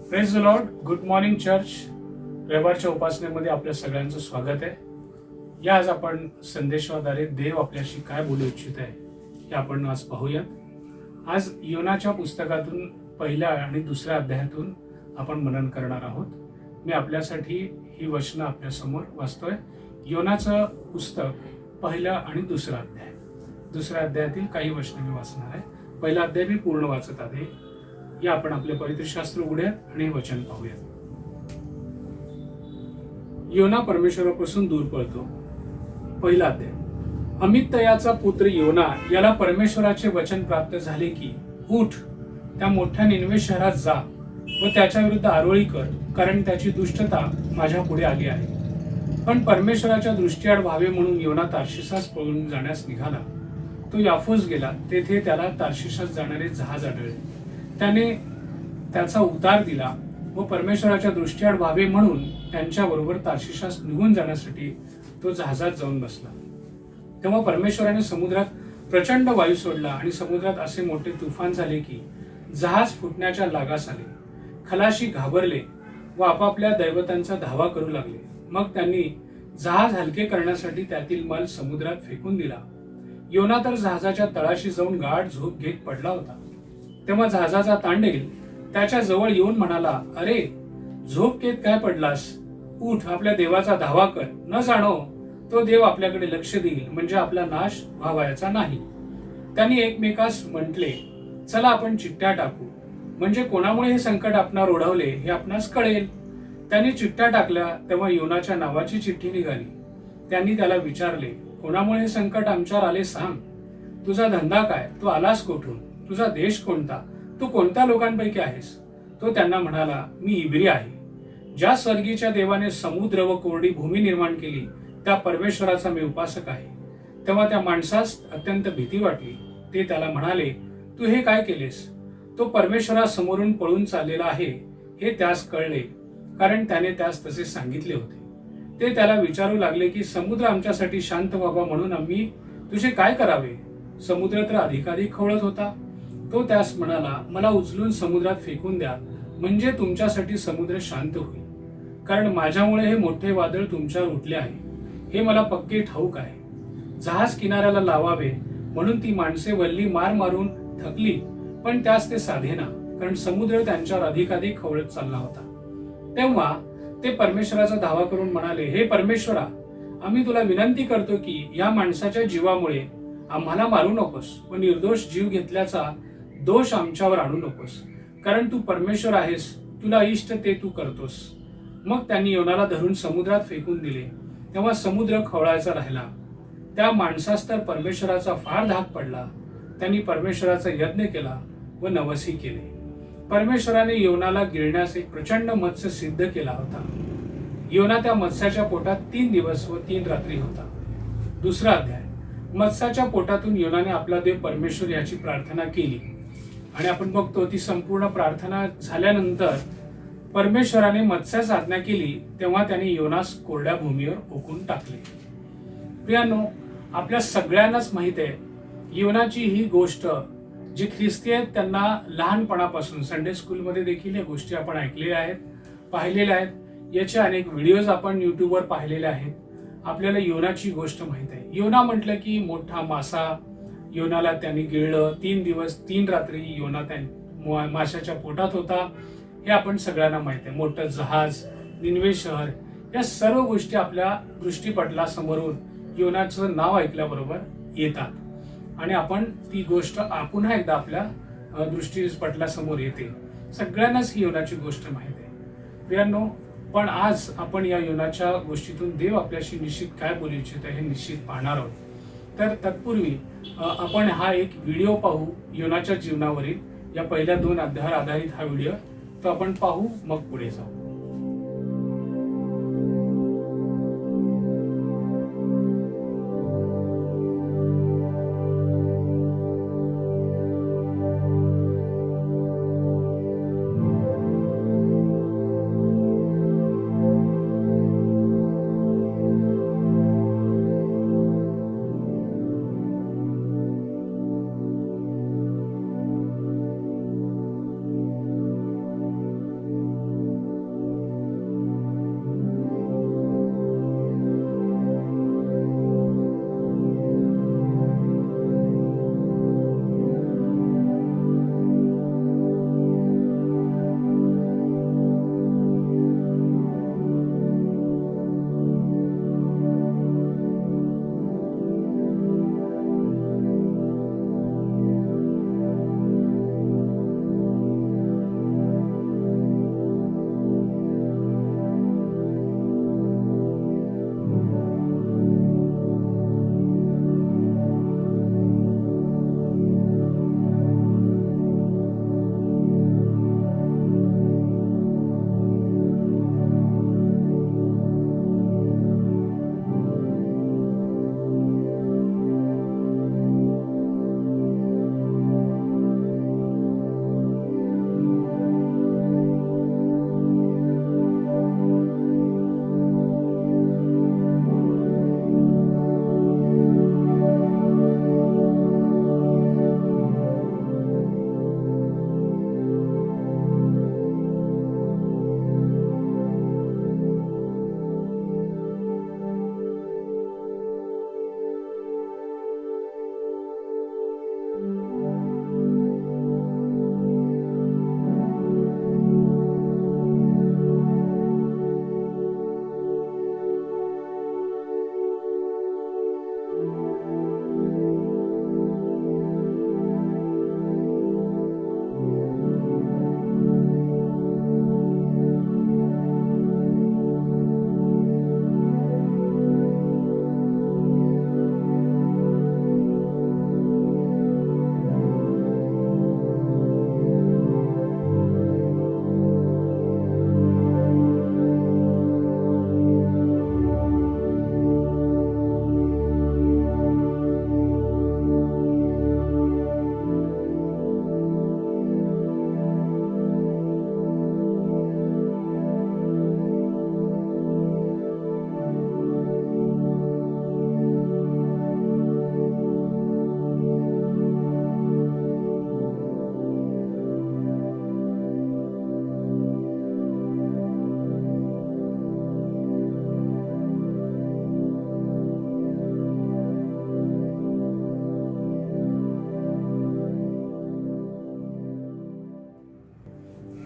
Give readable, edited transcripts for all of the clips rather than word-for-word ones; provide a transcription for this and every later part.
Praise the Lord. Good morning church. रविवारच्या उपासनेमध्ये आपल्या सगळ्यांचं स्वागत आहे. या आज आपण संदेशाद्वारे देव आपल्याशी काय बोलू इच्छित आहे हे आपण आज पाहूयात. आज योनाच्या पुस्तकातून पहिल्या आणि दुसऱ्या अध्यायातून आपण मनन करणार आहोत. मी आपल्यासाठी ही वचनं आपल्यासमोर वाचतोय. योनाचं पुस्तक पहिला आणि दुसरा अध्याय. दुसऱ्या अध्यायातील काही वचनं मी वाचणार आहे. पहिला अध्याय मी पूर्ण वाचत आहे. या आपण आपले पवित्र शास्त्र उघडूयात आणि वचन पाहूयात. योना परमेश्वरापासून दूर पळतो. पहिला अध्याय. अमित्तयाचा पुत्र योना याला परमेश्वराचे वचन प्राप्त झाले की, उठ, त्या मोठ्या निनवे शहरात जा व त्याच्या विरुद्ध आरोळी कर, कारण त्याची दुष्टता माझ्या पुढे आली आहे. पण परमेश्वराच्या दृष्टीआड व्हावे म्हणून योना तार्शिशास पळून जाण्यास निघाला. तो याफोस गेला. तेथे त्याला तार्शिशास जाणारे जहाज आढळले. त्याने त्याचा उतार दिला व परमेश्वराच्या दृष्टीआड व्हावे म्हणून त्यांच्याबरोबर तार्शिशास निघून जाण्यासाठी तो जहाजात जाऊन बसला. तेव्हा परमेश्वराने समुद्रात प्रचंड वायू सोडला आणि समुद्रात असे मोठे तुफान झाले की जहाज फुटण्याच्या लागास आले. खलाशी घाबरले व आपापल्या दैवतांचा धावा करू लागले. मग त्यांनी जहाज हलके करण्यासाठी त्यातील माल समुद्रात फेकून दिला. योना तर जहाजाच्या तळाशी जाऊन गाढ झोप घेत पडला होता. तेव्हा जहाजाचा तांडेल त्याच्या जवळ येऊन म्हणाला, अरे, झोप घेत काय पडलास? उठ, आपल्या देवाचा धावा कर. न जाणो तो देव आपल्याकडे लक्ष देईल, म्हणजे आपला नाश व्हावयाचा नाही. त्यांनी एकमेकास म्हटले, चला आपण चिठ्ठ्या टाकू, म्हणजे कोणामुळे हे संकट आपणावर ओढवले हे आपणास कळेल. त्यांनी चिठ्ठ्या टाकल्या. तेव्हा योनाच्या नावाची चिठ्ठी निघाली. त्यांनी त्याला विचारले, कोणामुळे हे संकट आमच्यावर आले सांग. तुझा धंदा काय? तू आलास कोठून? तुझा देश कोणता? तू कोणत्या लोकांपैकी आहेस? तो त्यांना म्हणाला, मी इब्री आहे. ज्या स्वर्गीच्या देवाने समुद्र व कोरडी भूमी निर्माण केली त्या परमेश्वराचा मी उपासक आहे. तेव्हा त्या माणसास अत्यंत भीती वाटली. ते त्याला म्हणाले, तू हे काय केलेस? तो परमेश्वरासमोरून पळून चाललेला आहे हे त्यास कळले, कारण त्याने त्यास तसे सांगितले होते. ते त्याला विचारू लागले की, समुद्र आमच्यासाठी शांत व्हावा म्हणून आम्ही तुझे काय करावे? समुद्र तर अधिकाधिक खवळत होता. तो त्यास म्हणाला, मला उचलून समुद्रात फेकून द्या, म्हणजे तुमच्यासाठी समुद्र शांत होईल. कारण माझ्यामुळे हे मोठे वादळ तुमच्यावर उठले आहे हे मला पक्के ठाऊक आहे. जहाज किनाऱ्याला लावावे म्हणून ती माणसे वल्ली मार मारून थकली, पण त्यास ते साधेना, कारण समुद्र त्यांच्यावर अधिकाधिक खवळत चालला होता. तेव्हा ते परमेश्वराचा धावा करून म्हणाले, हे परमेश्वरा, आम्ही तुला विनंती करतो की या माणसाच्या जीवामुळे आम्हाला मारू नकोस व निर्दोष जीव घेतल्याचा दोष आमच्यावर आणू नकोस, कारण तू परमेश्वर आहेस, तुला इष्ट ते तू करतोस. मग त्यांनी योनाला धरून समुद्रात फेकून दिले. तेव्हा समुद्र खवळायचा राहिला. त्या माणसास तर परमेश्वराचा फार धाक पडला. त्यांनी परमेश्वराचा यज्ञ केला व नवसी केले. परमेश्वराने योनाला गिळण्यास एक प्रचंड मत्स्य सिद्ध केला होता. योना त्या मत्स्याच्या पोटात 3 दिवस व 3 रात्री होता. दुसरा अध्याय. मत्स्याच्या पोटातून योनाने आपला देव परमेश्वर याची प्रार्थना केली आणि आपण बघतो ती संपूर्ण प्रार्थना झाल्यानंतर परमेश्वराने मत्स्यास आज्ञा केली. तेव्हा त्याने योनास कोरड्या भूमीवर ओकून टाकले. प्रियांनो, आपल्या सगळ्यांनाच माहित आहे योनाची ही गोष्ट जी ख्रिस्ती आहेत त्यांना लहानपणापासून संडे स्कूलमध्ये देखील या गोष्टी आपण ऐकलेल्या आहेत, पाहिलेल्या आहेत. याचे अनेक व्हिडिओज आपण युट्यूबवर पाहिलेले आहेत. आपल्याला योनाची गोष्ट माहित आहे. योना म्हटलं की मोठा मासा. योनाला त्यांनी गिळलं. 3 दिवस 3 रात्री योना त्या माशाच्या पोटात होता हे आपण सगळ्यांना माहित आहे. मोठं जहाज, निनवे शहर, या सर्व गोष्टी आपल्या दृष्टीपटलासमोरून योनाचं नाव ऐकल्याबरोबर येतात आणि आपण ती गोष्ट पुन्हा एकदा आपल्या दृष्टीपटलासमोर येते. सगळ्यांनाच ही योनाची गोष्ट माहित आहे. प्रियांनो, पण आज आपण या योनाच्या गोष्टीतून देव आपल्याशी निश्चित काय बोलू इच्छित आहे हे निश्चित पाहणार आहोत. तर तत्पूर्वी आपण हा एक व्हिडिओ पाहू योनाच्या जीवनावरील. या पहिल्या 2 अध्यायावर आधारित हा व्हिडिओ तो आपण पाहू, मग पुढे जाऊ.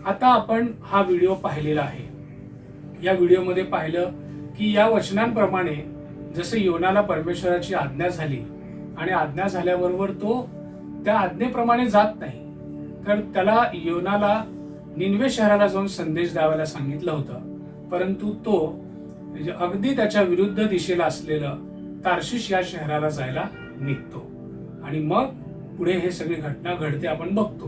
आता आपण हा व्हिडिओ पाहिलेला आहे. या व्हिडिओमध्ये पाहिलं की या वचनांप्रमाणे जसं योनाला परमेश्वराची आज्ञा झाली आणि आज्ञा झाल्याबरोबर तो त्या आज्ञेप्रमाणे जात नाही, तर त्याला योनाला निनवे शहराला जाऊन संदेश द्यायला सांगितलं होतं, परंतु तो अगदी त्याच्या विरुद्ध दिशेला असलेलं तार्शिश या शहराला जायला निघतो. आणि मग पुढे हे सगळी घटना घडते. आपण बघतो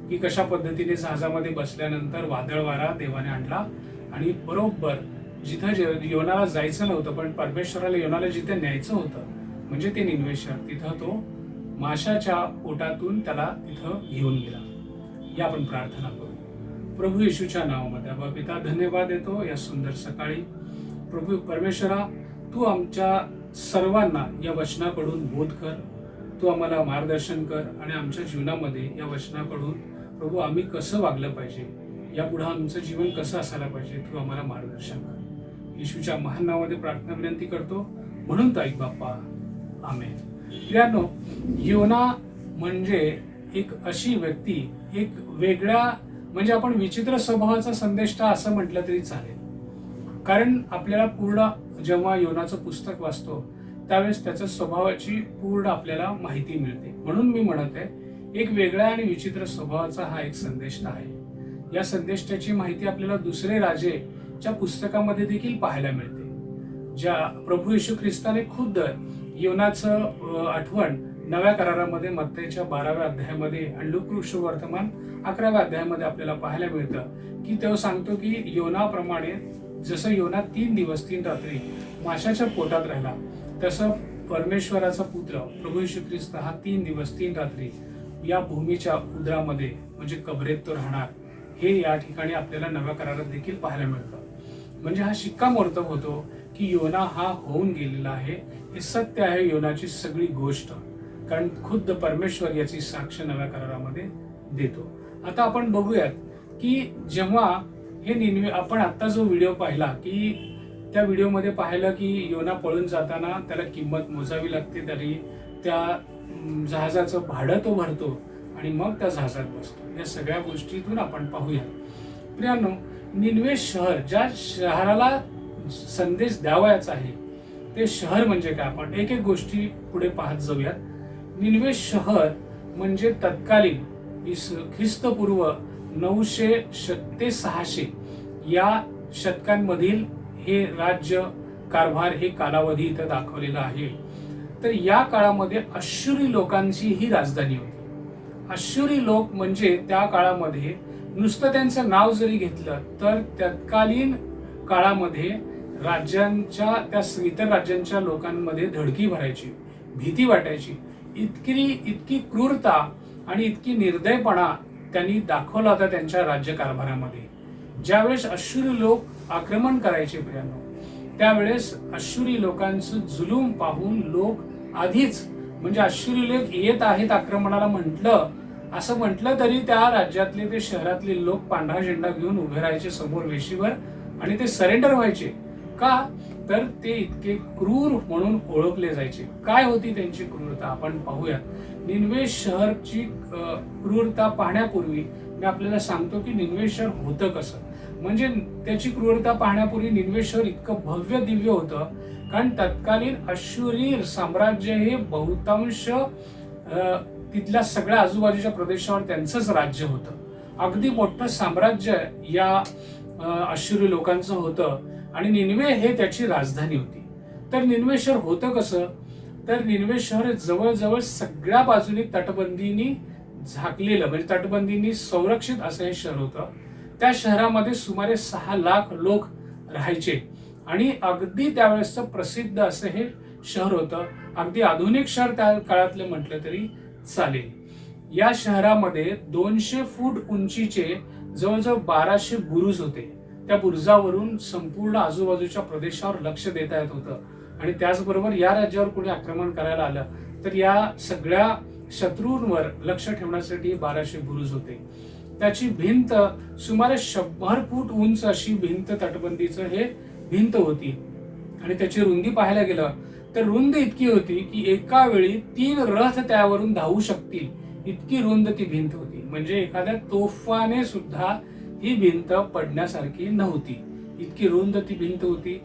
की कशा पद्धतीने जहाजामध्ये बसल्यानंतर वादळ वारा देवाने आणला आणि बरोबर जिथं योनाला जायचं नव्हतं पण परमेश्वराला योनाला जिथे न्यायचं होतं म्हणजे ते निनवे शहर, तिथं तो माशाच्या पोटातून त्याला तिथं घेऊन गेला. या आपण प्रार्थना करू. प्रभू येशूच्या नावामध्ये आबा पिता धन्यवाद देतो या सुंदर सकाळी. प्रभू परमेश्वरा, तू आमच्या सर्वांना या वचनाकडून बोध कर, तू आम्हाला मार्गदर्शन कर आणि आमच्या जीवनामध्ये या वचनाकडून प्रभू आम्ही कसं वागलं पाहिजे, यापुढे आमचं जीवन कसं असायला पाहिजे, तू आम्हाला मार्गदर्शन कर. येशूच्या महान नावामध्ये प्रार्थना विनंती करतो म्हणून ऐक बाप्पा, आमेन. प्रियानो, योना म्हणजे एक अशी व्यक्ती, एक वेगळ्या म्हणजे आपण विचित्र स्वभावाचा संदेष्टा असं म्हटलं तरी चालेल. कारण आपल्याला पूर्ण जेव्हा योनाचं पुस्तक वाचतो त्यावेळेस त्याच्या स्वभावाची पूर्ण आपल्याला माहिती मिळते. म्हणून मी म्हणत आहे, एक वेगळ्या आणि विचित्र स्वभावाचा हा एक संदेष्टा आहे. या संदेष्टाची माहिती आपल्याला दुसरे राजेच्या पुस्तकामध्ये देखील पाहायला मिळते. ज्या प्रभू येशू ख्रिस्ताने खुद्द योनाचं आठवण नव्या करारामध्ये मत्तेच्या 12व्या अध्यायामध्ये आणि लूका वर्तमान 11व्या अध्यायामध्ये आपल्याला पाहायला मिळतं की तो सांगतो की योनाप्रमाणे जसं योना 3 दिवस 3 रात्री माशाच्या पोटात राहिला, तसं परमेश्वराचा पुत्र प्रभू येशू ख्रिस्त हा 3 दिवस 3 रात्री या भूमीच्या उदरामध्ये म्हणजे कबरेत तो राहणार, हे या ठिकाणी आपल्याला नव्या करारात देखील पाहायला मिळतं. म्हणजे हा शिक्कामोर्तब होतो की योना हा होऊन गेलेला आहे. हे सत्य आहे योनाची सगळी गोष्ट, कारण खुद्द परमेश्वर याची साक्ष नव्या करारामध्ये देतो. आता आपण बघूयात की जेव्हा हे निनवे, आपण आता जो व्हिडिओ पाहिला की त्या व्हिडिओमध्ये पाहिलं की योना पळून जाताना त्याला किंमत मोजावी लागते, तरी त्या जहाजाचं भाडं तो भरतो आणि मग त्या जहाजात बसतो. या सगळ्या गोष्टीतून आपण पाहूया. प्रियानो, निनवे शहर, ज्या शहराला संदेश द्यावायचा आहे ते शहर म्हणजे काय, आपण एक एक गोष्टी पुढे पाहत जाऊयात. निनवे शहर म्हणजे तत्कालीन ख्रिस्तपूर्व 900 ते 600 या शतकांमधील हे राज्य कारभार, हे कालावधी इथं दाखवलेला आहे. तर या काळामध्ये अश्शूरी लोकांची ही राजधानी होती. अश्शूरी लोक म्हणजे त्या काळामध्ये नुसतं त्यांचं नाव जरी घेतलं तर तत्कालीन काळामध्ये राज्यांच्या त्या इतर राज्यांच्या लोकांमध्ये धडकी भरायची, भीती वाटायची. इतकी क्रूरता आणि इतकी निर्दयपणा त्यांनी दाखवला होता त्यांच्या राज्यकारभारामध्ये. ज्यावेळेस अश्शूरी लोक आक्रमण करायचे प्रियांनो, त्यावेळेस अश्शूरी लोकांचं जुलूम पाहून लोक आधीच, म्हणजे अश्शूरी लोक येत आहेत आक्रमणाला असं म्हटलं तरी त्या राज्यातले ते शहरातले लोक पांढरा झेंडा घेऊन उभे राहायचे समोर वेशीवर आणि ते सरेंडर व्हायचे. का तर ते इतके क्रूर म्हणून ओळखले जायचे. काय होती त्यांची क्रूरता आपण पाहूयात. निनवे शहरची क्रूरता पाहण्यापूर्वी मी आपल्याला सांगतो की निनवे शहर होतं कसं. म्हणजे त्याची क्रूरता पाहण्यापूर्वी निनवे शहर इतकं भव्य दिव्य होतं, कारण तत्कालीन अश्शूरी साम्राज्य हे बहुतांश तिथल्या सगळ्या आजूबाजूच्या प्रदेशावर त्यांचंच राज्य होतं. अगदी मोठं साम्राज्य या अश्शूरी लोकांचं होतं आणि निनवे हे त्याची राजधानी होती. तर निनवे शहर होतं कसं, तर निनवे शहर जवळजवळ सगळ्या बाजूनी तटबंदीनी झाकलेलं, म्हणजे तटबंदीनी संरक्षित असं हे शहर होतं. त्या शहरामध्ये सुमारे 6 लाख लोक राहायचे आणि अगदी त्यावेळेसचं प्रसिद्ध असं हे शहर होतं. अगदी आधुनिक शहर त्या काळातलं म्हटलं तरी चालेल. या शहरामध्ये 200 फूट उंचीचे जवळजवळ 1200 बुरुज होते. त्या बुरुजावरून संपूर्ण आजूबाजूच्या प्रदेशावर लक्ष देता येत होतं आणि त्याचबरोबर या राज्यावर कोणी आक्रमण करायला आलं तर या सगळ्या शत्रूंवर लक्ष ठेवण्यासाठी 1200 बुरुज होते. त्याची भिंत सुमारे 100 फूट उंच अशी भिंत, तटबंदीचं हे भिंत होती आणि त्याची रुंदी पाहायला गेलं तर रुंद इतकी होती की एका वेळी 3 रथ त्यावरून धावू शकतील इतकी रुंद ती भिंत होती. म्हणजे एखाद्या तोफाने सुद्धा ही भिंत पडण्यासारखी नव्हती, इतकी रुंद ती भिंत होती.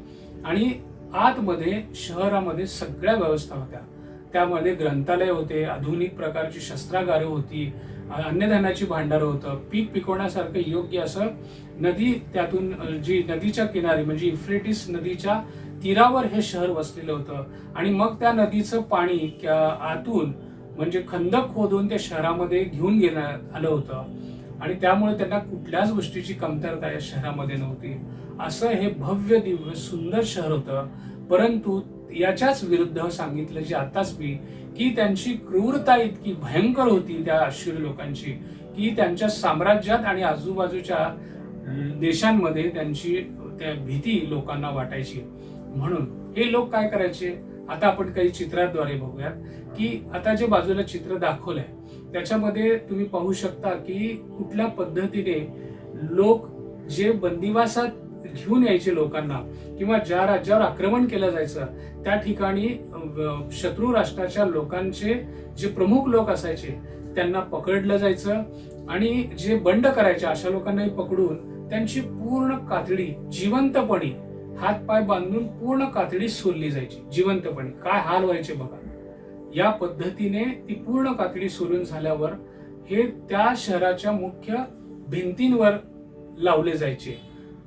आणि आतमध्ये शहरामध्ये सगळ्या व्यवस्था होत्या. त्यामध्ये ग्रंथालय होते, आधुनिक प्रकारची शस्त्रागारे होती, अन्नधान्याची भांडारं होतं, पीक पिकवण्यासारखं योग्य असं नदी, त्यातून जी नदीच्या किनारी म्हणजे इफ्रेटिस नदीच्या तीरावर हे शहर वसलेलं होतं. आणि मग त्या नदीचं पाणी आतून म्हणजे खंदक खोदून त्या शहरामध्ये घेऊन घेण्यात आलं होतं. आणि त्यामुळे त्यांना कुठल्याच गोष्टीची कमतरता या शहरामध्ये नव्हती. असं हे भव्य दिव्य सुंदर शहर होतं. परंतु याच्याच विरुद्ध सांगितलं जे आताच मी, की त्यांची क्रूरता इतकी भयंकर होती त्या अश्शूरी लोकांची, की त्यांच्या साम्राज्यात आणि आजूबाजूच्या देशांमध्ये त्यांची त्या भीती लोकांना वाटायची. म्हणून हे लोक काय करायचे, आता आपण काही चित्राद्वारे बघूयात. की आता जे बाजूला चित्र दाखवलंय त्याच्यामध्ये तुम्ही पाहू शकता की कुठल्या पद्धतीने लोक जे बंदिवासात घेऊन यायचे लोकांना, किंवा ज्या राज्यावर आक्रमण केलं जायचं त्या ठिकाणी शत्रू राष्ट्राच्या लोकांचे जे प्रमुख लोक असायचे त्यांना पकडलं जायचं. आणि जे बंड करायचे अशा लोकांनाही पकडून त्यांची पूर्ण कातडी जिवंतपणे, हातपाय बांधून पूर्ण कातडी सोलली जायची जिवंतपणे. काय हाल व्हायचे बघा. या पद्धतीने ती पूर्ण कातडी सोलून झाल्यावर हे त्या शहराच्या मुख्य भिंतींवर लावले जायचे.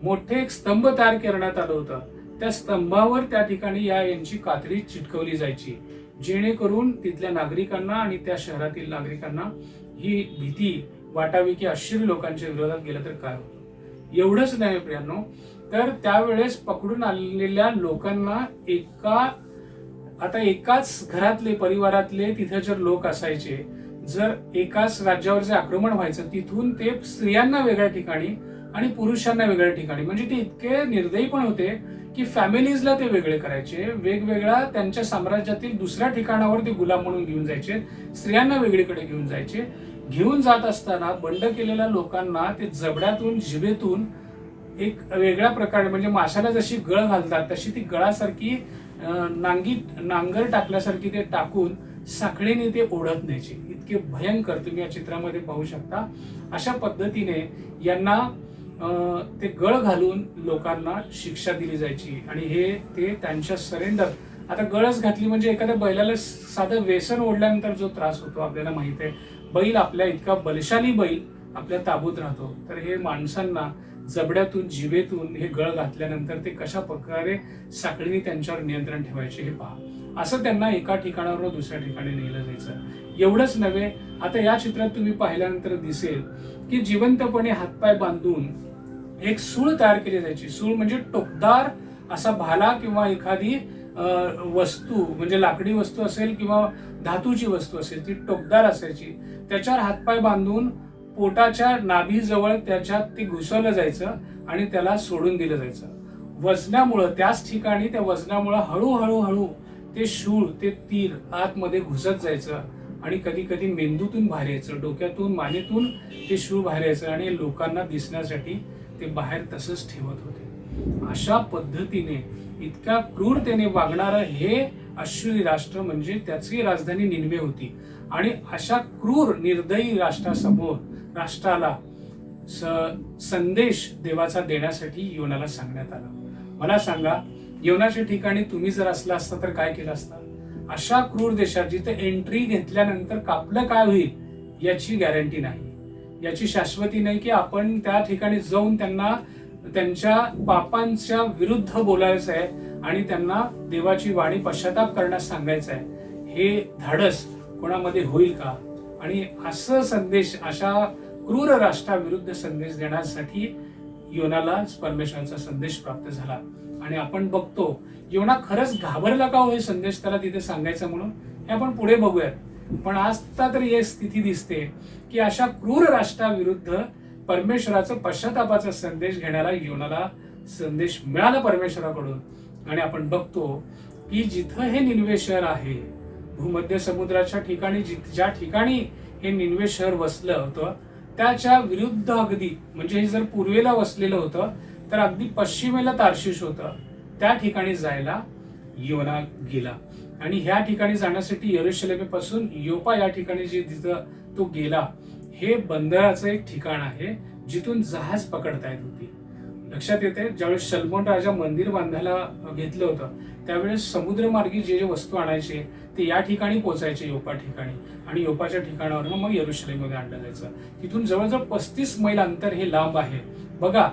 मोठे एक स्तंभ तयार करण्यात आलं होतं. त्या स्तंभावर त्या ठिकाणी यांची कातडी चिटकवली जायची, जेणेकरून तिथल्या नागरिकांना आणि त्या शहरातील नागरिकांना ही भीती वाटावी की अश्शूरी लोकांच्या विरोधात गेलं तर काय होतं. एवढंच नाही प्रियांनो, तर त्यावेळेस पकडून आलेल्या लोकांना आता एकाच घरातले परिवारातले तिथे जर लोक असायचे, जर एकाच राज्यावर जे आक्रमण व्हायचं तिथून ते स्त्रियांना वेगळ्या ठिकाणी आणि पुरुषांना वेगळ्या ठिकाणी, म्हणजे ते इतके निर्दयी पण होते की फॅमिलीजला ते वेगळे करायचे, वेगवेगळ्या त्यांच्या साम्राज्यातील दुसऱ्या ठिकाणावर ते गुलाम म्हणून घेऊन जायचे, स्त्रियांना वेगळीकडे घेऊन जायचे. घेऊन जात असताना बंड केलेल्या लोकांना ते जबड्यातून जिभेतून एक वेगळ्या प्रकारे, म्हणजे माशाला जशी गळ घालतात तशी ती गळासारखी नांगर टाकल्यासारखी ते टाकून साखळीने ते ओढत न्यायचे. इतके भयंकर तुम्ही या चित्रामध्ये पाहू शकता. अशा पद्धतीने यांना ते गळ घालून लोकांना शिक्षा दिली जायची. आणि हे ते त्यांच्या सरेंडर, आता गळच घातली म्हणजे एखाद्या बैलाला साधं व्यसन ओढल्यानंतर जो त्रास होतो आपल्याला माहित आहे. बैल आपल्या इतका बलशाली बैल आपल्या ताबूत राहतो, तर हे माणसांना जबड्यातून जिभेतून हे गळ घातल्यानंतर ते कशा प्रकारे साखळीने त्यांच्यावर नियंत्रण ठेवायचे हे पहा. असं त्यांना एका ठिकाणावर दुसऱ्या ठिकाणी नेलं जायचं. एवढंच नव्हे, आता या चित्रात तुम्ही पाहिल्यानंतर दिसेल की जिवंतपणे हातपाय बांधून एक सूळ तयार केली जायची. सूळ म्हणजे टोकदार असा भाला किंवा एखादी वस्तू, म्हणजे लाकडी वस्तू असेल किंवा धातूची वस्तू असेल, ती टोकदार असायची. त्याच्यावर हातपाय बांधून पोटाच्या नाभीजवळ त्याच्यात ते घुसवलं जायचं आणि त्याला सोडून दिलं जायचं. वजनामुळं, त्याच ठिकाणी त्या वजनामुळं हळूहळू ते शूळ, ते तीर आतमध्ये घुसत जायचं आणि कधी कधी मेंदूतून बाहेर यायचं, डोक्यातून मानेतून ते शूळ बाहेर यायचं आणि लोकांना दिसण्यासाठी ते बाहेर तसंच ठेवत होते. अशा पद्धतीने इतक्या क्रूरतेने वागणारं हे अश्शूरी राष्ट्र, म्हणजे त्याची राजधानी निनवे होती. आणि अशा क्रूर निर्दयी राष्ट्राला संदेश देवाचा देण्यासाठी योनाला सांगण्यात आला. मला सांगा, योनाच्या ठिकाणी तुम्ही जर असला असता तर काय केलं असतं? अशा क्रूर देशात जिथे एंट्री घेतल्यानंतर आपलं काय होईल याची गॅरंटी नाही, याची शाश्वती नाही की आपण त्या ठिकाणी जाऊन त्यांना त्यांच्या पापांच्या विरुद्ध बोलायचं आहे आणि त्यांना देवाची वाणी पश्चाताप करण्यास सांगायचं आहे. हे धाडस कोणामध्ये होईल का? आणि असं संदेश, अशा क्रूर राष्ट्राविरुद्ध संदेश देण्यासाठी योनाला परमेश्वराचा संदेश प्राप्त झाला. आणि आपण बघतो योना खरंच घाबरला का हो हे संदेश त्याला तिथे सांगायचा म्हणून, हे आपण पुढे बघूयात. पण आता तर ही स्थिती दिसते की अशा क्रूर राष्ट्राविरुद्ध परमेश्वराचा पश्चातापाचा संदेश घेण्याला योनाला संदेश मिळाला परमेश्वराकडून. आणि आपण बघतो की जिथं हे निनवे शहर आहे, भूमध्य समुद्राच्या ठिकाणी, ज्या ठिकाणी हे निनवे शहर वसलं होतं त्याच्या विरुद्ध अगदी, म्हणजे हे जर पूर्वेला वसलेलं होतं तर अगदी पश्चिमेला तार्शिश होतं, त्या ठिकाणी जायला योना गेला. आणि ह्या ठिकाणी जाण्यासाठी यरूशलेमेपासून योपा या ठिकाणी जे तिथं तो गेला हे बंदराचं एक ठिकाण आहे जिथून जहाज पकडता येत होती. लक्षात येते, ज्यावेळेस सलमोन राजा मंदिर बांधायला घेतलं होतं त्यावेळेस समुद्रमार्गी जे जे वस्तू आणायचे ते या ठिकाणी पोचायचे, योपा ठिकाणी, आणि योपाच्या ठिकाणावरून मग येरुशलेममध्ये आणलं जायचं. तिथून जवळजवळ 35 मैल अंतर हे लांब आहे. बघा,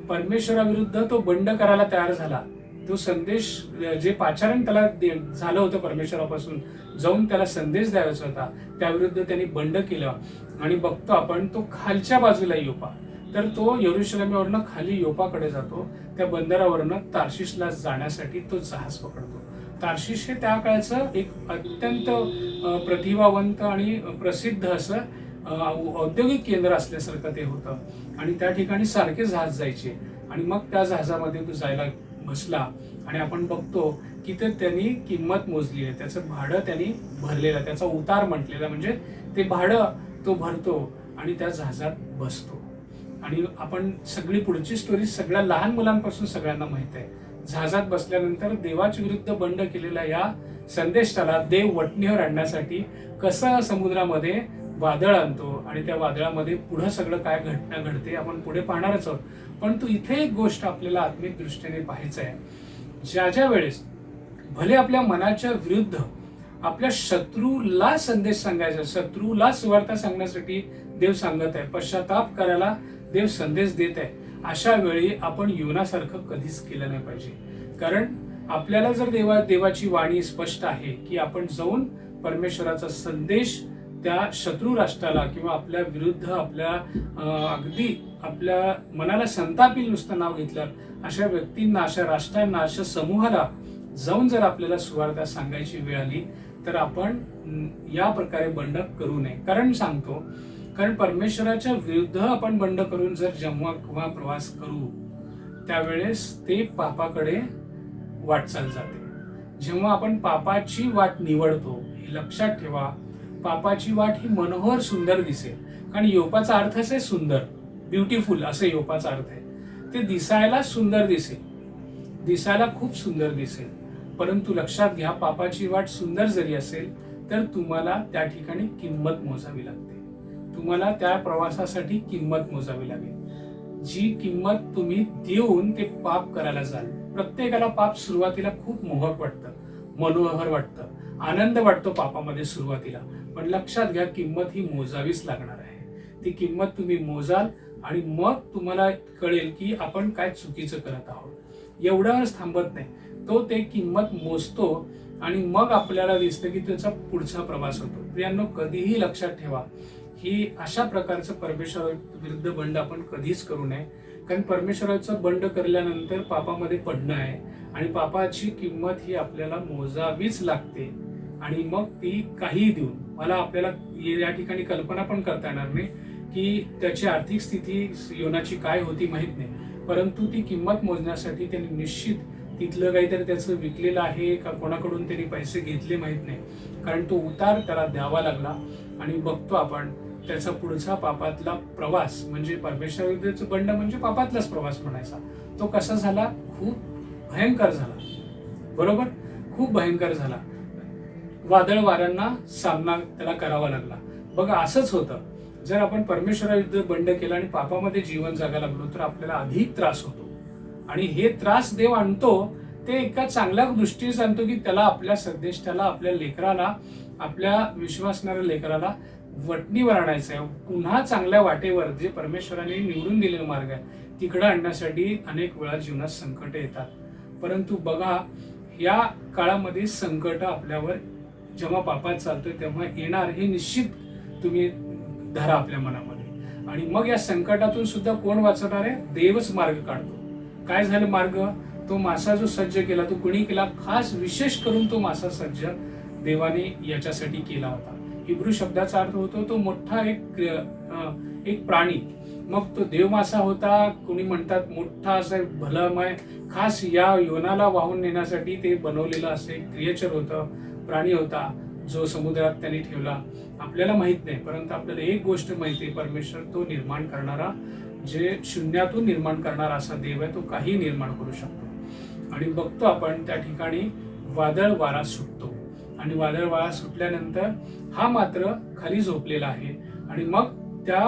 परमेश्वराविरुद्ध तो बंड करायला तयार झाला. तो संदेश जे पाचारण त्याला झालं होतं परमेश्वरापासून, जाऊन त्याला संदेश द्यायचा होता, त्याविरुद्ध त्यांनी बंड केलं. आणि बघतो आपण तो खालच्या बाजूला योपा, तर तो येरुशलेमवरनं खाली योपाकडे जातो. त्या बंदरावरनं तार्शिशला जाण्यासाठी तो जहाज पकडतो. तार्शिश हे त्या काळचं एक अत्यंत प्रतिभावंत आणि प्रसिद्ध असं औद्योगिक केंद्र असल्यासारखं ते होतं. आणि त्या ठिकाणी सारखे जहाज जायचे. आणि मग त्या जहाजामध्ये तो जायला बसला आणि आपण बघतो की ते त्यांनी किंमत मोजली आहे, त्याचं भाडं त्यांनी भरलेलं आहे, त्याचा उतार म्हटलेला, म्हणजे ते भाडं तो भरतो आणि त्या जहाजात बसतो. आणि आपण सगळी पुढची स्टोरी सगळ्या लहान मुलांपासून सगळ्यांना माहित आहे. जहाजात बसल्यानंतर देवाच्या विरुद्ध बंड केलेल्या या संदेशाला देव वटणीवर आणण्यासाठी कसं समुद्रामध्ये वादळ आणतो आणि त्या वादळामध्ये पुढं सगळं काय घटना घडते आपण पुढे पाहणारच आहोत. पण तू इथे एक गोष्ट आपल्याला आत्मिक दृष्टीने पाहायचं आहे. ज्या वेळेस भले आपल्या मनाच्या विरुद्ध आपल्या शत्रूला संदेश सांगायचा, शत्रूला सुवार्ता सांगण्यासाठी देव सांगत आहे, पश्चाताप करायला देव संदेश देत आहे, अशा वेळी आपण योनासारखं कधीच केलं नाही पाहिजे. कारण आपल्याला जर देवाची वाणी स्पष्ट आहे की आपण जाऊन परमेश्वराचा संदेश त्या शत्रू राष्ट्राला किंवा आपल्या विरुद्ध आपल्या अगदी आपल्या मनाला संतापील नुसतं नाव घेतलं अशा व्यक्तींना, अशा राष्ट्रांना, अशा समूहाला जाऊन जर आपल्याला सुवार्ता सांगायची वेळ आली तर आपण या प्रकारे बंड करू नये. कारण सांगतो, कारण परमेश्वराच्या विरुद्ध आपण बंड करून जर जेव्हा प्रवास करू त्यावेळेस ते पापाकडे वाटचाल जाते. जेव्हा आपण पापाची वाट निवडतो, हे लक्षात ठेवा, पापाची वाट ही मनोहर सुंदर दिसेल. कारण योपाचा अर्थच आहे सुंदर, ब्युटिफुल असं योपाचा अर्थ आहे. ते दिसायला सुंदर दिसेल, दिसायला खूप सुंदर दिसेल, परंतु लक्षात घ्या, पापाची वाट सुंदर जरी असेल तर तुम्हाला त्या ठिकाणी किंमत मोजावी लागते. तुम्हाला त्या प्रवासासाठी किंमत मोजावी लागेल. जी किंमत तुम्ही देऊन ते पाप करायला जाल. प्रत्येकाला पाप सुरुवातीला खूप मोहक वाटतं, मनोहर वाटतं, आनंद वाटतो पापामध्ये सुरुवातीला, पण लक्षात घ्या किंमत ही मोजावीच लागणार आहे. ती किंमत तुम्ही मोजाल आणि मग तुम्हाला कळेल की आपण काय चुकीचं करत आहोत. एवढ्यावरच थांबत नाही, तो ते किंमत मोजतो आणि मग आपल्याला दिसतं की त्याचा पुढचा प्रवास होतो. प्रियांनो, कधीही लक्षात ठेवा, ही अशा प्रकारचं परमेश्वर विरुद्ध बंड आपण कधीच करू नये. कारण परमेश्वराचं बंड करल्यानंतर पापामध्ये पडणं आहे आणि पापाची किंमत ही आपल्याला मोजावीच लागते. आणि मग ती काहीही देऊन, मला आपल्याला या ठिकाणी कल्पना पण करता येणार नाही की त्याची आर्थिक स्थिती योनाची काय होती माहीत नाही, परंतु ती किंमत मोजण्यासाठी त्यांनी निश्चित तिथलं काहीतरी त्याचं विकलेलं आहे का कोणाकडून त्यांनी पैसे घेतले माहीत नाही, कारण तो उतार त्याला द्यावा लागला. आणि बघतो आपण त्याचा पुढचा पापातला प्रवास, म्हणजे परमेश्वराविरुद्धचं बंड म्हणजे पापातलाच प्रवास म्हणायचा, तो कसा झाला, खूप भयंकर झाला. बरोबर, खूप भयंकर झाला. वादळ वाऱ्यांना सामना त्याला करावा लागला. बघा, असंच होतं, जर आपण परमेश्वराविरुद्ध बंड केला आणि पापामध्ये जीवन जगायला लागलो तर आपल्याला अधिक त्रास होतो. आणि हे त्रास देव आणतो ते एका चांगल्या दृष्टीने सांगतो की त्याला, आपल्या संदेशाला, आपल्या लेकराला, आपल्या विश्वासणाऱ्या लेकराला वटणीवर आणायचं आहे, पुन्हा चांगल्या वाटेवर, जे परमेश्वराने निवडून दिलेला मार्ग आहे तिकडे आणण्यासाठी अनेक वेळा जीवनात संकट येतात. परंतु बघा, या काळामध्ये संकट आपल्यावर जेव्हा पापात चालतोय तेव्हा येणार, हे निश्चित तुम्ही धरा आपल्या मनामध्ये. आणि मग या संकटातून सुद्धा कोण वाचवणार आहे, देवच मार्ग काढतो. काय झालं मार्ग, तो मासा जो सज्ज केला तो कुणी केला, खास विशेष करून तो मासा सज्ज देवाने याच्यासाठी केला होता. हिब्रू शब्दाचा अर्थ होतो तो मोठा एक प्राणी. मग तो देव मासा होता, कोणी म्हणतात मोठा असं भलमय, खास या योनाला वाहून नेण्यासाठी ते बनवलेलं असं एक क्रिएचर होतं, प्राणी होता, जो समुद्रात त्यांनी ठेवला. आपल्याला माहित नाही, परंतु आपल्याला एक गोष्ट माहिती आहे, परमेश्वर तो निर्माण करणारा, जे शून्यातून निर्माण करणारा असा देव आहे, तो काही निर्माण करू शकतो. आणि बघतो आपण त्या ठिकाणी वादळ वारा सुटतो आणि वादळ वारा सुटल्यानंतर हा मात्र खाली झोपलेला आहे. आणि मग त्या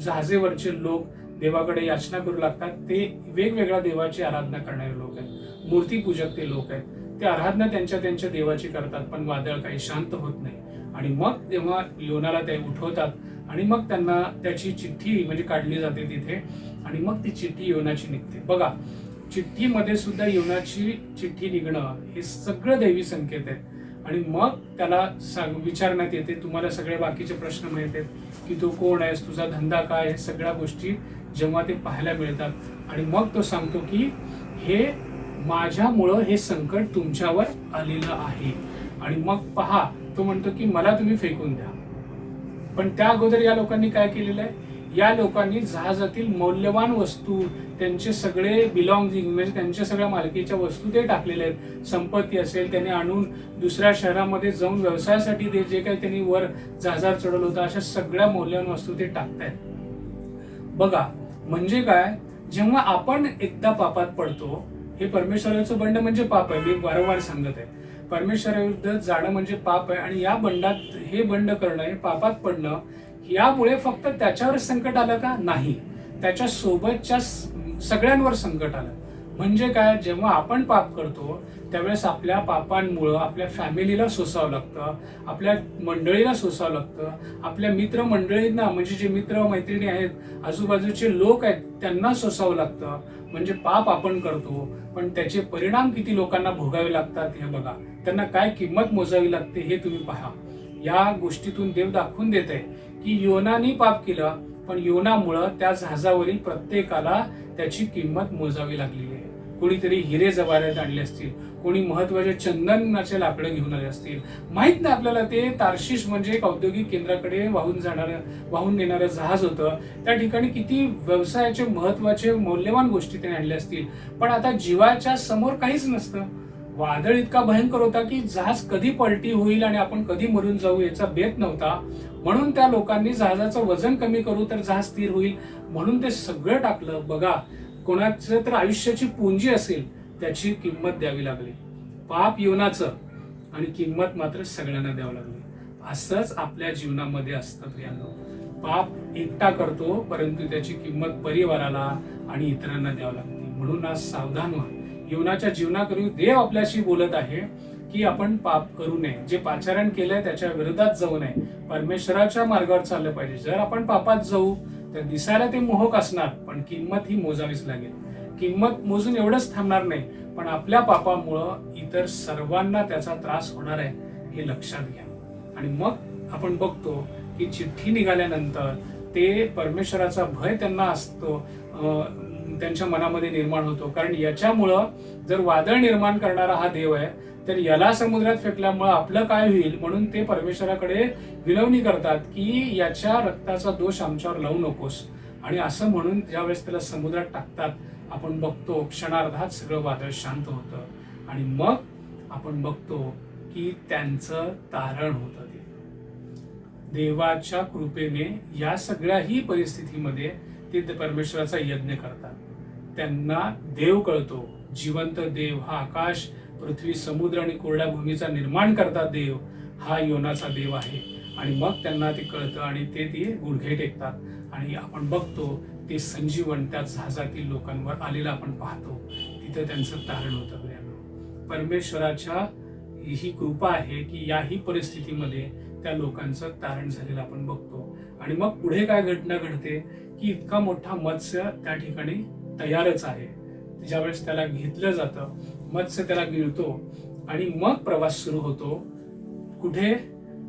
जहाजेवरचे लोक देवाकडे याचना करू लागतात. ते वेगवेगळ्या देवाची आराधना करणारे लोक आहेत, मूर्तीपूजक ते लोक आहेत. ते आराधना त्यांच्या त्यांच्या देवाची करतात, पण वादळ काही शांत होत नाही. आणि मग तेव्हा योनाला ते उठवतात आणि मग त्यांना त्याची चिठ्ठी म्हणजे काढली जाते तिथे, आणि मग ती चिठ्ठी योनाची निघते. बघा, चिठ्ठीमध्ये सुद्धा योनाची चिठ्ठी निघणं हे सगळं दैवी संकेत आहेत. आणि मग त्याला विचारण्यात येते, तुम्हाला सगळे बाकीचे प्रश्न माहित आहेत की तू कोण आहेस, तुझा धंदा काय, हे सगळ्या गोष्टी जेव्हा ते पाहायला मिळतात. आणि मग तो सांगतो की हे माझ्यामुळं हे संकट तुमच्यावर आलेलं आहे. आणि मग पहा, तो म्हणतो की मला तुम्ही फेकून द्या. पण त्या अगोदर या लोकांनी काय केलेलं आहे, या लोकांनी जहाजातील मौल्यवान वस्तू, त्यांचे सगळे बिलॉंगिंग म्हणजे त्यांच्या सगळ्या मालकीच्या वस्तू ते टाकलेले आहेत. संपत्ती असेल त्यांनी आणून दुसऱ्या शहरामध्ये जाऊन व्यवसायासाठी ते जे काही त्यांनी वर जहाजावर चढवलं होतं, अशा सगळ्या मौल्यवान वस्तू ते टाकतायत. बघा, म्हणजे काय, जेव्हा आपण एकदा पापात पडतो, हे परमेश्वराचं बंड म्हणजे पाप आहे. मी वारंवार सांगत आहे, परमेश्वराविरुद्ध जाणं म्हणजे पाप आहे. आणि या बंडात हे बंड करणं, हे पापात पडणं, यामुळे फक्त त्याच्यावर संकट आलं का? नाही, त्याच्या सोबतच्या सगळ्यांवर संकट आलं. म्हणजे काय, जेव्हा आपण पाप करतो त्यावेळेस आपल्या पापांमुळं आपल्या फॅमिलीला सोसावं लागतं, आपल्या मंडळीला सोसावं लागतं, आपल्या मित्रमंडळींना म्हणजे जे मित्र मैत्रिणी आहेत, आजूबाजूचे लोक आहेत, त्यांना सोसावं लागतं. म्हणजे पाप आपण करतो, पण त्याचे परिणाम किती लोकांना भोगावे लागतात हे बघा. त्यांना काय किंमत मोजावी लागते हे तुम्ही पहा. या गोष्टीतून देव दाखवून देत आहे की योनाने पाप केलं, पण योनामुळं त्या जहाजावरील प्रत्येकाला त्याची किंमत मोजावी लागलेली आहे. कोणीतरी हिरे जवाहरात आणले असतील, कोणी महत्वाचे चंदनाचे लाकडं घेऊन आले असतील, माहित नाही आपल्याला. ते तार्शिश म्हणजे एक औद्योगिक केंद्राकडे वाहून नेणारं जहाज होतं. त्या ठिकाणी किती व्यवसायाचे महत्वाचे मौल्यवान गोष्टी त्याने आणल्या असतील, पण आता जीवाच्या समोर काहीच नसतं. वादळ इतका भयंकर होता की जहाज कधी पलटी होईल आणि आपण कधी मरून जाऊ याचा बेत नव्हता. म्हणून त्या लोकांनी जहाजाचं वजन कमी करू तर जहाज स्थिर होईल म्हणून ते सगळं टाकलं. बघा, कोणाचं तर आयुष्याची पुंजी असेल त्याची किंमत द्यावी लागली. पाप योनाचं आणि किंमत मात्र सगळ्यांना द्यावं लागली. असंच आपल्या जीवनामध्ये असतं प्रियांनो. पाप एकटा करतो, परंतु त्याची किंमत परिवाराला आणि इतरांना द्यावं लागते. म्हणून आज सावधान व्हा. योनाच्या जीवनाकरून देव आपल्याशी बोलत आहे की आपण पाप करू नये, जे पाचारण केलंय त्याच्या विरोधात जाऊ नये, परमेश्वराच्या मार्गावर चाललं पाहिजे. जर आपण पापात जाऊ तर दिसायला ते मोहक असणार, पण किंमत ही मोजावीच लागेल. किंमत मोजून एवढंच थांबणार नाही, पण आपल्या पापामुळं इतर सर्वांना त्याचा त्रास होणार आहे हे लक्षात घ्या. आणि मग आपण बघतो की चिठ्ठी निघाल्यानंतर ते परमेश्वराचा भय त्यांना असतो, त्यांच्या मनामध्ये निर्माण होतो. कारण याच्यामुळं जर वादळ निर्माण करणारा हा देव आहे, तर याला समुद्रात फेकल्यामुळं आपलं काय होईल, म्हणून ते परमेश्वराकडे विनवणी करतात की याच्या रक्ताचा दोष आमच्यावर लावू नकोस. आणि असं म्हणून ज्यावेळेस त्याला समुद्रात टाकतात, आपण बघतो क्षणार्धात सगळं वादळ शांत होतं. आणि मग आपण बघतो की त्यांचं तारण होतं. ते देवाच्या कृपेने या सगळ्याही परिस्थितीमध्ये ते परमेश्वराचा यज्ञ करतात. त्यांना देव कळतो, जिवंत देव हा आकाश, पृथ्वी, समुद्र आणि कोरड्या भूमीचा निर्माण करता देव हा योनाचा देव आहे. आणि मग त्यांना ते कळतं आणि ते गुडघे टेकतात. आणि आपण बघतो ते संजीवन त्या जहाजातील लोकांवर आलेलं आपण पाहतो. तिथं त्यांचं तारण होतं. परमेश्वराच्या ही कृपा आहे की याही परिस्थितीमध्ये त्या लोकांचं तारण झालेलं आपण बघतो. आणि मग पुढे काय घटना घडते की इतका मोठा मत्स्य त्या ठिकाणी तयारच आहे. ज्यावेळेस त्याला घेतलं जातं, मत्स्य त्याला गिळतो आणि मग प्रवास सुरू होतो. कुठे?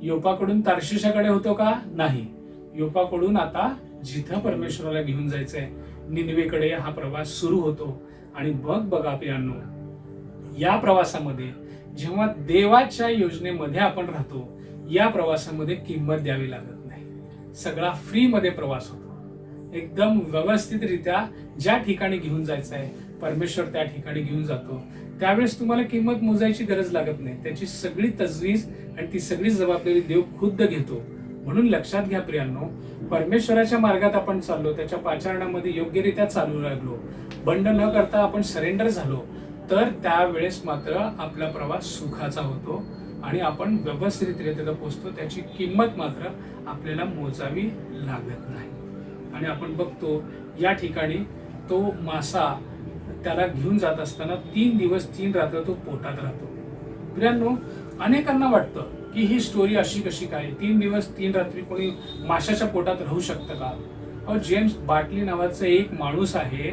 योपाकडून तार्शिशाकडे होतो का? नाही, योपाकडून आता जिथं परमेश्वराला घेऊन जायचंय निनवेकडे हा प्रवास सुरू होतो. आणि मग बघा प्रियांनो, या प्रवासामध्ये जेव्हा देवाच्या योजनेमध्ये आपण राहतो, या प्रवासामध्ये किंमत द्यावी लागत नाही. सगळा फ्री मध्ये प्रवास होतो. एकदम व्यवस्थितरित्या ज्या ठिकाणी घेऊन जायचं आहे परमेश्वर त्या ठिकाणी घेऊन जातो. त्यावेळेस तुम्हाला किंमत मोजायची गरज लागत नाही. त्याची सगळी तजवीज आणि ती सगळी जबाबदारी देव खुद्द घेतो. म्हणून लक्षात घ्या प्रियांनो, परमेश्वराच्या मार्गात आपण चाललो, त्याच्या पाचारणामध्ये योग्यरित्या चालू लागलो, बंड न करता आपण सरेंडर झालो, तर त्यावेळेस मात्र आपला प्रवास सुखाचा होतो आणि आपण व्यवस्थितरित्या तिथं पोहोचतो, त्याची किंमत मात्र आपल्याला मोजावी लागत नाही. आणि आपण बघतो या ठिकाणी तो मासा त्याला घेऊन जात असताना 3 दिवस 3 रात्र तो पोटात राहतो. प्रियांनो, अनेकांना वाटतं की ही स्टोरी अशी कशी काय, 3 दिवस 3 रात्री कोणी माशाच्या पोटात राहू शकतं का? अहो, जेम्स बाटली नावाचा एक माणूस आहे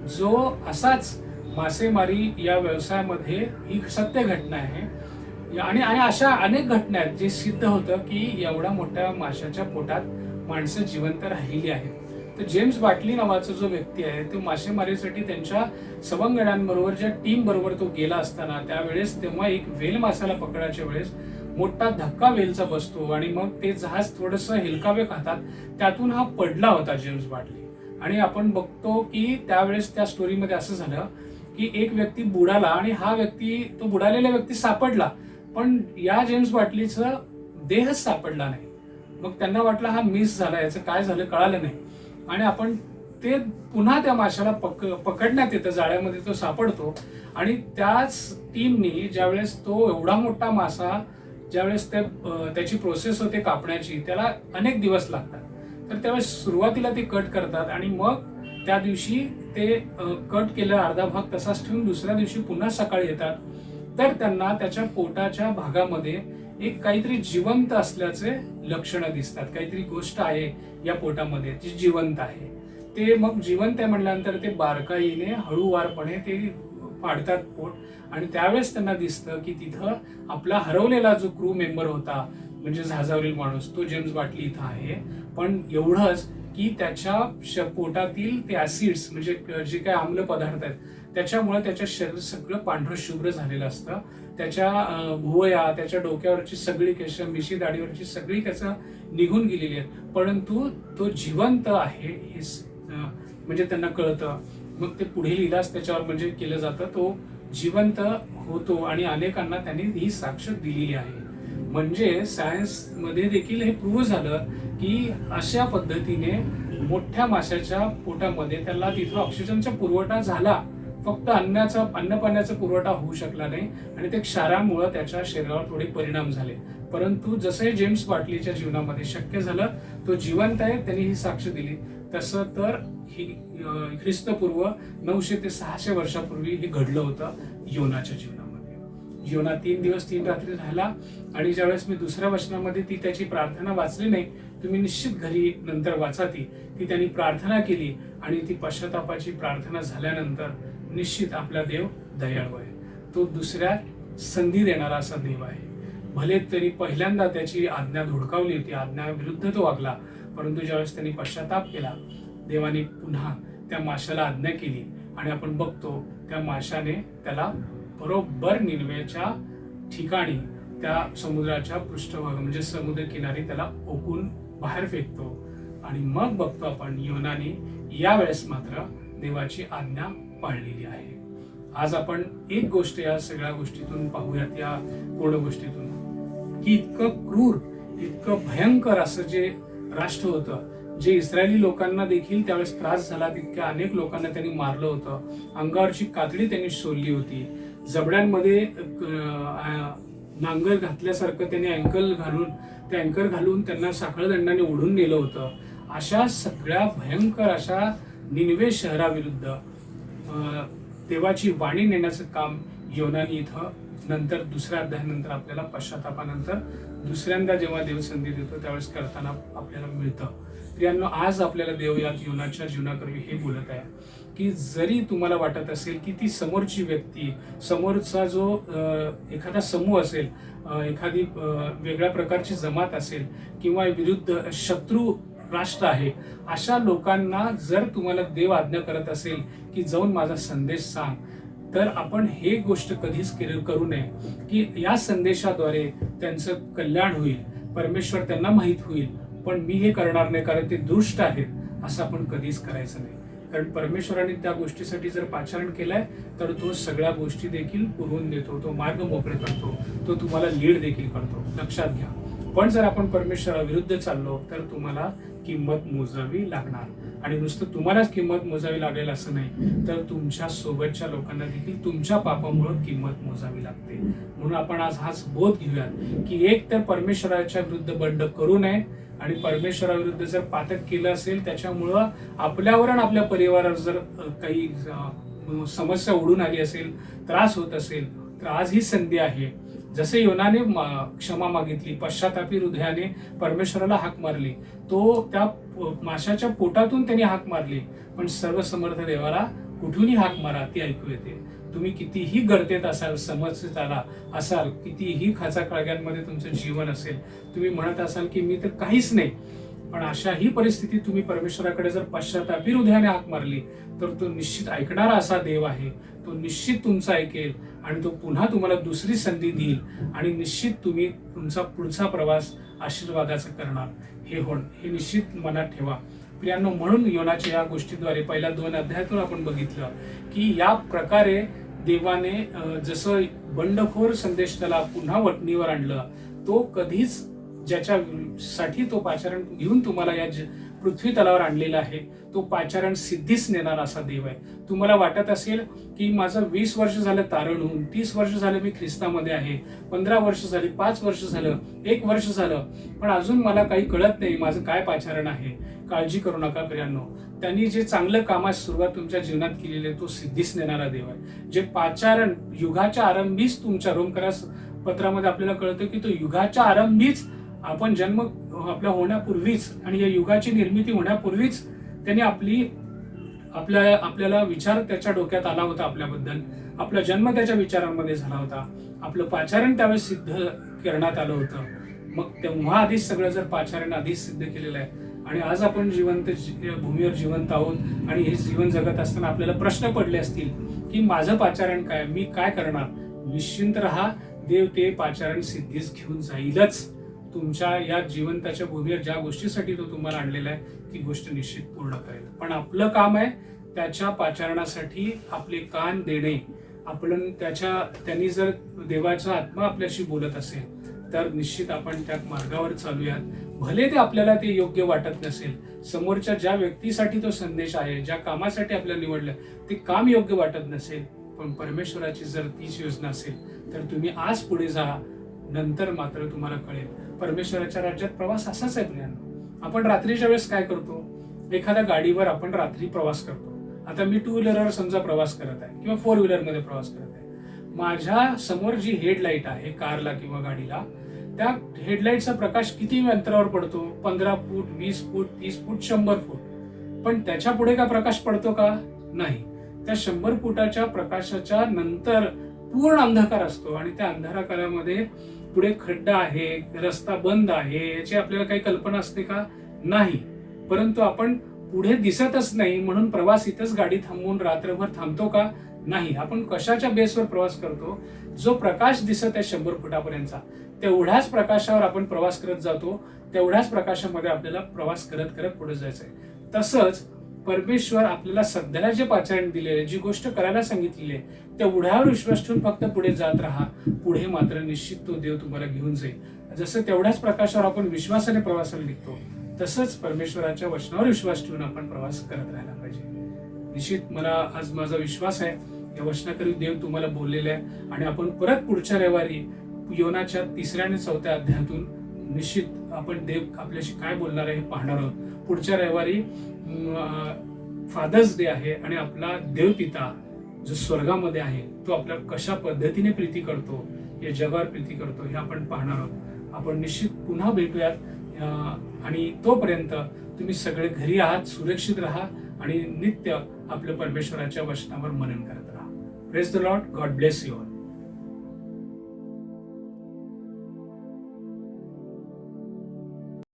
जो असाच मासेमारी या व्यवसायामध्ये, ही सत्य घटना आहे आणि अशा अनेक घटना आहेत जे सिद्ध होतं की एवढ्या मोठ्या माशाच्या पोटात माणसं जिवंत राहिलेली आहेत. तर जेम्स बाटली नावाचा जो व्यक्ती आहे तो मासेमारीसाठी त्यांच्या सवंगड्यांबरोबर, ज्या टीम बरोबर तो गेला असताना त्यावेळेस तेव्हा एक वेल माशाला पकडायच्या वेळेस मोठा धक्का वेलचा बसतो आणि मग ते जहाज थोडंसं हेलकावे खातात, त्यातून हा पडला होता जेम्स बाटली. आणि आपण बघतो की त्यावेळेस त्या स्टोरीमध्ये असं झालं की एक व्यक्ती बुडाला आणि हा व्यक्ती, तो बुडालेला व्यक्ती सापडला, पण या जेम्स बाटलीचं देहच सापडला नाही. मग त्यांना वाटलं हा मिस झाला, याचं काय झालं कळालं नाही. आणि आपण ते पुन्हा त्या माशाला पकडण्यात येतं, जाळ्यामध्ये तो सापडतो. आणि त्याच टीमनी ज्यावेळेस तो एवढा मोठा मासा, ज्यावेळेस त्याची प्रोसेस होते कापण्याची, त्याला अनेक दिवस लागतात. तर त्यावेळेस सुरुवातीला ते कट करतात आणि मग त्या दिवशी ते कट केलेला अर्धा भाग तसाच ठेवून दुसऱ्या दिवशी पुन्हा सकाळी येतात. तर त्यांना त्याच्या पोटाच्या भागामध्ये एक काहीतरी जिवंत असल्याचे लक्षणं दिसतात. काहीतरी गोष्ट आहे या पोटामध्ये जी जिवंत आहे. ते मग जिवंत आहे म्हटल्यानंतर ते बारकाईने हळूवारपणे ते फाडतात पोट आणि त्यावेळेस त्यांना दिसतं की तिथं आपला हरवलेला जो क्रू मेंबर होता, म्हणजे जहाजावरील माणूस, तो जेम्स बाटली इथं आहे. पण एवढंच की त्याच्या पोटातील ते ऍसिड्स, म्हणजे जे काही आम्ल पदार्थ आहेत, त्याच्यामुळे त्याच्या शरीर सगळं पांढरं शुभ्र झालेलं असतं. त्याच्या भुवया, त्याच्या डोक्यावरची सगळी केस, मिशी दाढीवरची सगळी केस निघून गेलेली आहेत, परंतु तो जिवंत आहे हे म्हणजे त्यांना कळतं. मग ते पुढील इलाज त्याच्यावर म्हणजे केलं जातं, तो जिवंत होतो आणि अनेकांना त्यांनी ही साक्ष दिलेली आहे. म्हणजे सायन्स मध्ये देखील हे प्रूव्ह झालं की अशा पद्धतीने मोठ्या माशाच्या पोटामध्ये त्याला तिथं ऑक्सिजनचा पुरवठा झाला, फक्त अन्न पाण्याचा पुरवठा होऊ शकला नाही आणि ते क्षारामुळे त्याच्या शरीरावर थोडे परिणाम झाले. परंतु जसं जेम्स बाटलीच्या जीवनामध्ये शक्य झालं, तो जिवंत आहे, त्यांनी ही साक्ष दिली. तसं तर ही ख्रिस्तपूर्व 900 ते 600 वर्षापूर्वी हे घडलं होतं योनाच्या जीवनामध्ये. योना 3 दिवस 3 रात्री राहिला आणि ज्यावेळेस मी दुसऱ्या वचनामध्ये ती त्याची प्रार्थना वाचली नाही, तुम्ही निश्चित घरी नंतर वाचा ती त्यांनी प्रार्थना केली आणि ती पश्चातापाची प्रार्थना झाल्यानंतर निश्चित आपला देव दयाळू आहे. तो दुसऱ्या संधी देणारा असा देव आहे. भले तरी पहिल्यांदा त्याची आज्ञा धुडकावली होती, आज्ञा विरुद्ध तो वागला, परंतु ज्यावेळेस त्यांनी पश्चाताप केला, देवाने पुन्हा त्या माशाला आज्ञा केली आणि आपण बघतो त्या माशाने त्याला बरोबर निनवेच्या ठिकाणी, त्या समुद्राच्या पृष्ठभाग म्हणजे समुद्र किनारी त्याला ओकून बाहेर फेकतो. आणि मग बघतो आपण योनाने यावेळेस मात्र देवाची आज्ञा पाळलेली आहे. आज आपण एक गोष्ट या सगळ्या गोष्टीतून पाहूयात, या पूर्ण गोष्टीतून, की इतकं क्रूर, इतकं भयंकर असं जे राष्ट्र होतं, जे इस्रायली लोकांना देखील त्यावेळेस त्रास झाला, तितक्या अनेक लोकांना त्यांनी मारलं होतं. अंगावरची कातडी त्यांनी सोडली होती. जबड्यांमध्ये नांगर घातल्यासारखं त्यांनी अँकर घालून त्यांना साखळदंडाने ओढून नेलं होतं. अशा सगळ्या भयंकर अशा निनवे शहराविरुद्ध देवाची वाणी नेण्याचं काम योनाने इथं नंतर दुसऱ्या अध्यायानंतर आपल्याला पश्चातापानंतर दुसऱ्यांदा जेव्हा देव संधी देतो त्यावेळेस करताना आपल्याला मिळतं. प्रियांनो, आज आपल्याला देव या योनाच्या जीवनाकरवी हे बोलत आहे की जरी तुम्हाला वाटत असेल की ती समोरची व्यक्ती, समोरचा जो एखादा समूह असेल, एखादी वेगळ्या प्रकारची जमात असेल किंवा विरुद्ध शत्रू राष्ट्र आहे, अशा लोकांना जर तुम्हाला देव आज्ञा करत असेल की जाऊन माझा संदेश सांग, तर आपण हे गोष्ट कधीच करू नये की या संदेशाद्वारे त्यांचं कल्याण होईल, परमेश्वर त्यांना माहीत होईल, पण मी हे करणार नाही कारण ते दुष्ट आहेत, असं आपण कधीच करायचं नाही. कारण परमेश्वराने त्या गोष्टीसाठी जर पाचारण केलंय तर तो सगळ्या गोष्टी देखील पुरवून देतो, तो मार्ग मोकळे करतो, तो तुम्हाला लीड देखील करतो, लक्षात घ्या. पण जर आपण परमेश्वराविरुद्ध चाललो तर तुम्हाला किंमत मोजावी लागणार. आणि नुसतं तुम्हालाच किंमत मोजावी लागेल असं नाही, तर तुमच्या सोबतच्या लोकांना देखील तुमच्या पापामुळे किंमत मोजावी लागते. म्हणून आपण आज हाच बोध घेऊयात की एक तर परमेश्वराच्या विरुद्ध बंड करू नये, आणि परमेश्वराविरुद्ध जर पातक केलं असेल त्याच्यामुळं आपल्यावर आणि आपल्या परिवारावर जर काही समस्या ओढून आली असेल, त्रास होत असेल, तर आज ही संधी आहे. जसे योनाने क्षमा मागितली, पश्चातापी हृदयाने परमेश्वराला हाक मारली, तो त्या माशाच्या पोटातून त्यांनी हाक मारली, पण सर्वसमर्थ देवाला कुठूनही हाक मारा ती ऐकू येते. तुम्ही कितीही गर्तेत असाल, समस्येत आला असाल, कितीही खाचाखळग्यांमध्ये तुमचं जीवन असेल, तुम्ही म्हणत असाल की मी तर काहीच नाही, पण अशा ही परिस्थितीत तुम्ही परमेश्वराकडे जर पश्चातापी हृदयाने हाक मारली, तर तो निश्चित ऐकणारा असा देव आहे. तो निश्चित तुमचं ऐकेल आणि तो पुन्हा तुम्हाला दुसरी संधी देईल, आणि निश्चित तुम्ही तुमचा पुढचा प्रवास आशीर्वादाचा करणार. हे निश्चित मनात ठेवा प्रियांनो. म्हणून योनाच्या या गोष्टीद्वारे पहिल्या 2 अध्यायातून आपण बघितलं की या प्रकारे देवाने जसं बंडखोर संदेश त्याला पुन्हा वटणीवर आणलं, तो कधीच ज्याच्यासाठी तो पाचारण घेऊन तुम्हाला या पृथ्वी तलावर आणलेला आहे, तो पाचारण सिद्धीच नेणार असा देव आहे. तुम्हाला वाटत असेल की माझं 20 वर्ष झालं तारण होऊन, 30 वर्ष झालं मी ख्रिस्तामध्ये आहे, 15 वर्ष झाली, 5 वर्ष झालं, 1 वर्ष झालं, पण अजून मला काही कळत नाही माझं काय पाचारण आहे. काळजी करू नका प्रियांनो. त्यांनी जे चांगलं कामास सुरुवात तुमच्या जीवनात केलेली आहे, तो सिद्धीच नेणारा देव आहे. जे पाचारण युगाच्या आरंभीच तुमच्या रोमकरास पत्रामध्ये आपल्याला कळतं की तो युगाच्या आरंभीच आपण जन्म आपल्या होण्यापूर्वीच आणि या युगाची निर्मिती होण्यापूर्वीच त्यांनी आपल्याला विचार त्याच्या डोक्यात आला होता आपल्याबद्दल, आपला जन्म त्याच्या विचारांमध्ये झाला होता, आपलं पाचारण त्यावेळेस सिद्ध करण्यात आलं होतं. मग तेव्हा आधीच सगळं जर पाचारण आधीच सिद्ध केलेलं आहे, आणि आज आपण जिवंत भूमीवर जिवंत आहोत आणि हे जीवन जगत असताना आपल्याला प्रश्न पडले असतील की माझं पाचारण काय, मी काय करणार. निश्चिंत राहा, देव ते पाचारण सिद्धीच घेऊन जाईलच. तुमच्या या जिवंताच्या भूमीवर ज्या गोष्टीसाठी तो तुम्हाला आणलेला आहे ती गोष्ट निश्चित पूर्ण करेल. पण आपलं काम आहे त्याच्या पाचारणासाठी आपले कान देणे. त्यांनी जर देवाचा आत्मा आपल्याशी बोलत असेल तर निश्चित आपण त्या मार्गावर चालूयात. भले ते आपल्याला ते योग्य वाटत नसेल, समोरच्या ज्या व्यक्तीसाठी तो संदेश आहे, ज्या कामासाठी आपल्याला निवडलं ते काम योग्य वाटत नसेल, पण परमेश्वराची जर तीच योजना असेल तर तुम्ही आज पुढे जा, नंतर मात्र तुम्हाला कळेल. परमेश्वराच्या राज्यात प्रवास असाच आहे प्रियांनो. आपण रात्रीच्या वेळेस काय करतो, एखाद्या गाडीवर आपण रात्री प्रवास करतो. आता मी 2 व्हीलरवर समजा प्रवास करत आहे किंवा 4 व्हीलरमध्ये प्रवास करत आहे, माझ्या समोर जी हेडलाईट आहे कारला किंवा गाडीला, त्या हेडलाईटचा प्रकाश किती अंतरावर पडतो, 15 फूट, 20 फूट, 30 फूट, 100 फूट, पण त्याच्या पुढे का प्रकाश पडतो का? नाही. त्या 100 फुटाच्या प्रकाशाच्या नंतर पूर्ण अंधकार असतो, आणि त्या अंधाराकारामध्ये पुढे खड्डा आहे, रस्ता बंद आहे, याची आपल्याला काही कल्पना असते का? नाही. परंतु आपण पुढे दिसतच नाही म्हणून प्रवास इथंच गाडी थांबवून रात्रभर थांबतो का? नाही. आपण कशाच्या बेसवर प्रवास करतो? जो प्रकाश दिसत आहे 100 फुटापर्यंतचा, तेवढ्याच प्रकाशावर आपण प्रवास करत जातो, तेवढ्याच प्रकाशामध्ये आपल्याला प्रवास करत करत पुढे जायचंय. तसंच परमेश्वर आपल्याला सध्याला जे पाचारण दिलेले, जी गोष्ट करायला सांगितलेली आहे, तेवढ्यावर विश्वास ठेवून फक्त पुढे जात राहा. पुढे मात्र निश्चित तो देव तुम्हाला घेऊन जाईल. जसं तेवढ्याच प्रकाशावर आपण विश्वासाने प्रवासाला निघतो, तसंच परमेश्वराच्या वचनावर विश्वास ठेवून आपण प्रवास करत राहायला पाहिजे. निश्चित मला आज माझा विश्वास आहे या वचनाकरी देव तुम्हाला बोललेला आहे, आणि आपण परत पुढच्या रविवारी योनाच्या 3ऱ्या आणि 4थ्या अध्यायातून निश्चित आपण देव आपल्याशी काय बोलणार आहे हे पाहणार आहोत. पुढच्या रविवारी फादर्स डे आहे, आणि आपला देवपिता जो स्वर्गामध्ये आहे तो आपल्याला कशा पद्धतीने प्रीती करतो, या जगावर प्रीती करतो, हे आपण पाहणार आहोत. आपण निश्चित पुन्हा भेटूयात, आणि तोपर्यंत तुम्ही सगळे घरी आहात, सुरक्षित राहा आणि नित्य आपल्या परमेश्वराच्या वचनावर मनन करत राहा. Praise the Lord. God bless you all.